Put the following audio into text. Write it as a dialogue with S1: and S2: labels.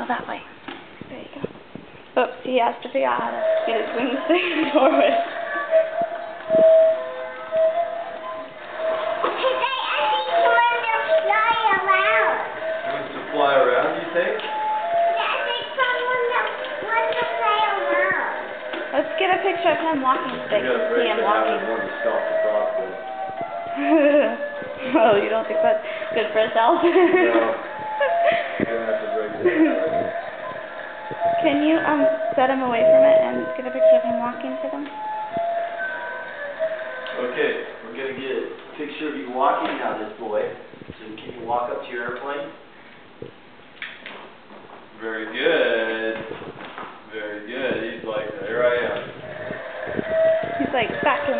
S1: that way. There you go. Oops, he has to figure out how to get his wings facing forward.
S2: Fly around, you think?
S1: Let's get a picture of him walking so they can see him walking. Oh, you don't think that's good for his health?
S2: No. You're gonna have to break that out.
S1: Can you set him away from it and get a picture of him walking for them?
S3: Okay, we're gonna get a picture of you walking now, this boy. So can you walk up to your airplane?
S2: Very good. Very good. He's like, here I am.
S1: He's like, back to him.